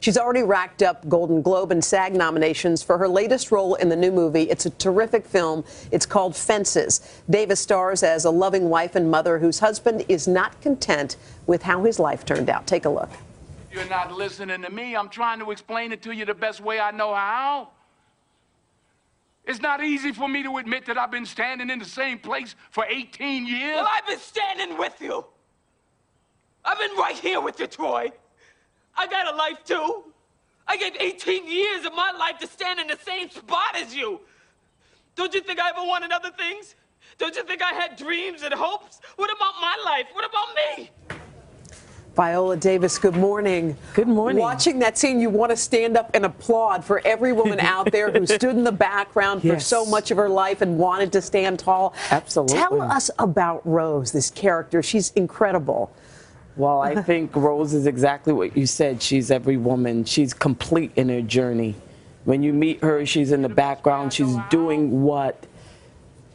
She's already racked up Golden Globe and SAG nominations for her latest role in the new movie. It's a terrific film. It's called Fences. Davis stars as a loving wife and mother whose husband is not content with how his life turned out. Take a look. You're not listening to me. I'm trying to explain it to you the best way I know how. It's not easy for me to admit that I've been standing in the same place for 18 years. Well, I've been standing with you. I've been right here with you, Troy. I got a life, too. I gave 18 years of my life to stand in the same spot as you. Don't you think I ever wanted other things? Don't you think I had dreams and hopes? What about my life? What about me? Viola Davis, good morning. Good morning. Watching that scene, you want to stand up and applaud for every woman out there who stood in the background for so much of her life and wanted to stand tall. Absolutely. Tell us about Rose, this character. She's incredible. Well, I think Rose is exactly what you said. She's every woman. She's complete in her journey. When you meet her, she's in the background. She's doing what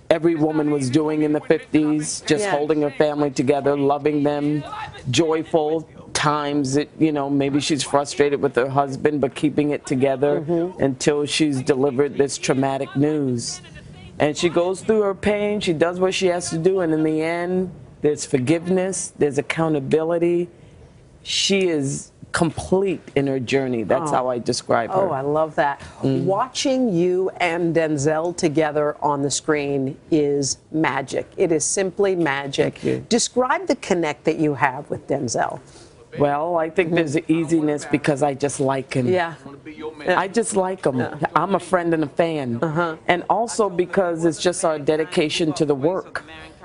every woman was doing in the 50s, just holding her family together, loving them, joyful times that, you know, maybe she's frustrated with her husband, but keeping it together until she's delivered this traumatic news. And she goes through her pain, she does what she has to do, and in the end, there's forgiveness, there's accountability. She is complete in her journey. That's how I describe her. Oh, I love that. Watching you and Denzel together on the screen is magic. It is simply magic. Thank you. Describe the connect that you have with Denzel. Well, I think there's an easiness because I just like him. Yeah. I just like him. I'm a friend and a fan. And also because it's just our dedication to the work,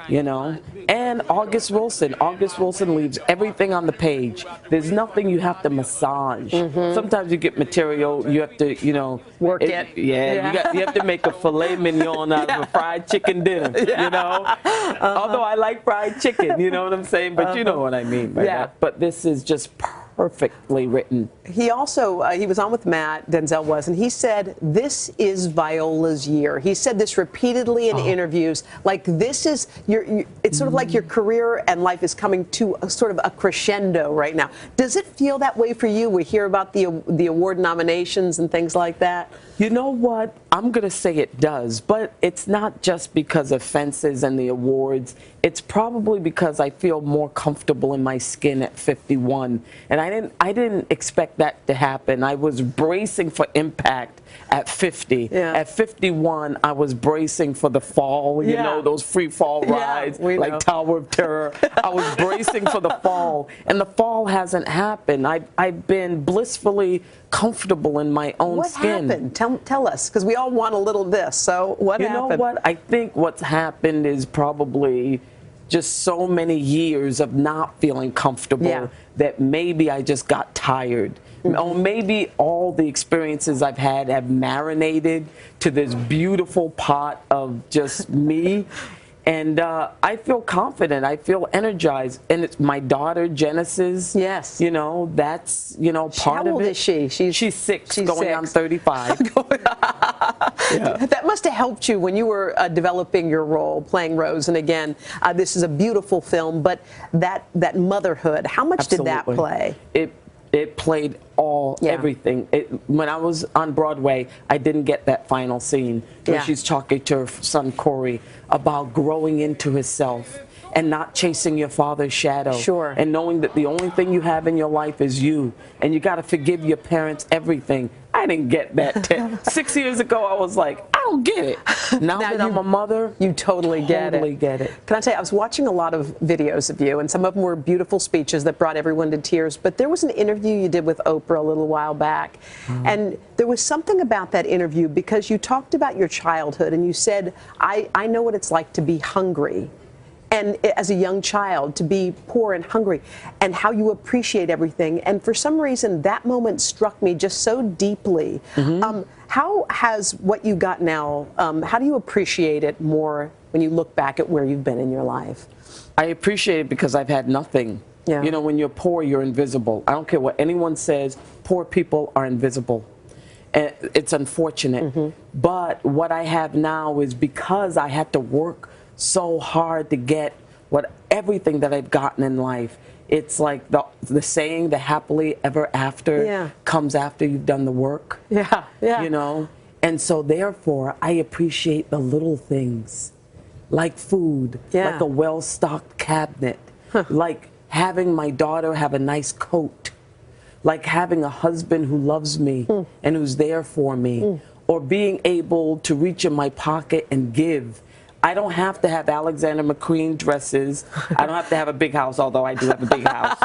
you know. And August Wilson. August Wilson leaves everything on the page. There's nothing you have to massage. Sometimes you get material, you have to, you know. Work it. Yeah, you have to make a filet mignon out of a fried chicken dinner, you know. Although I like fried chicken, you know what I'm saying? But you know what I mean by that. But this is just perfectly written. He also, he was on with Matt, Denzel was, and he said, this is Viola's year. He said this repeatedly in interviews, like this is, it's sort of like your career and life is coming to a sort of a crescendo right now. Does it feel that way for you? We hear about the award nominations and things like that. You know what? I'm going to say it does, but it's not just because of Fences and the awards. It's probably because I feel more comfortable in my skin at 51. And I didn't expect that to happen. I was bracing for impact at 50. At 51, I was bracing for the fall, you know, those free fall rides like Tower of Terror. I was bracing for the fall, and the fall hasn't happened. I've been blissfully comfortable in my own skin. What happened? Tell us, because we all want a little of this. So what happened? You know what? I think what's happened is probably just so many years of not feeling comfortable that maybe I just got tired. Or maybe all the experiences I've had have marinated to this beautiful pot of just me. And I feel confident. I feel energized. And it's my daughter, Genesis. Yes. You know, that's, you know, part of it. How old is she? She's 6, going on 35. That must have helped you when you were developing your role, playing Rose. And again, this is a beautiful film, but that motherhood, how much did that play? It played everything. When I was on Broadway, I didn't get that final scene where she's talking to her son Corey about growing into herself and not chasing your father's shadow. And knowing that the only thing you have in your life is you, and you got to forgive your parents everything. I didn't get that. 6 years ago, I was like, I don't get it. Now that I'm a mother, you totally get it. Can I tell you, I was watching a lot of videos of you, and some of them were beautiful speeches that brought everyone to tears, but there was an interview you did with Oprah a little while back, and there was something about that interview because you talked about your childhood, and you said, I know what it's like to be hungry. And as a young child, to be poor and hungry, and how you appreciate everything. And for some reason, that moment struck me just so deeply. How has what you got now, how do you appreciate it more when you look back at where you've been in your life? I appreciate it because I've had nothing. You know, when you're poor, you're invisible. I don't care what anyone says, poor people are invisible. And it's unfortunate. But what I have now is because I had to work so hard to get everything that I've gotten in life. It's like the saying, the happily ever after comes after you've done the work. Yeah, yeah. You know? And so therefore, I appreciate the little things, like food, like a well-stocked cabinet, like having my daughter have a nice coat, like having a husband who loves me and who's there for me, or being able to reach in my pocket and give. I don't have to have Alexander McQueen dresses. I don't have to have a big house, although I do have a big house.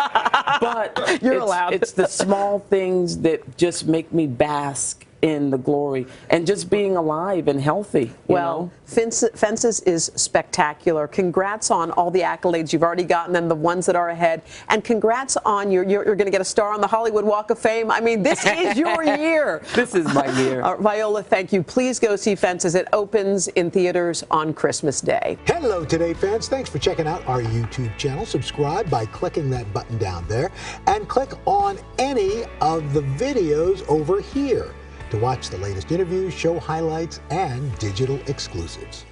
But You're allowed. It's the small things that just make me bask in the glory and just being alive and healthy. Well, Fences is spectacular. Congrats on all the accolades you've already gotten and the ones that are ahead. And congrats on you're going to get a star on the Hollywood Walk of Fame. I mean, this is your year. This is my year. Viola, thank you. Please go see Fences. It opens in theaters on Christmas Day. Hello, Today fans. Thanks for checking out our YouTube channel. Subscribe by clicking that button down there and click on any of the videos over here to watch the latest interviews, show highlights, and digital exclusives.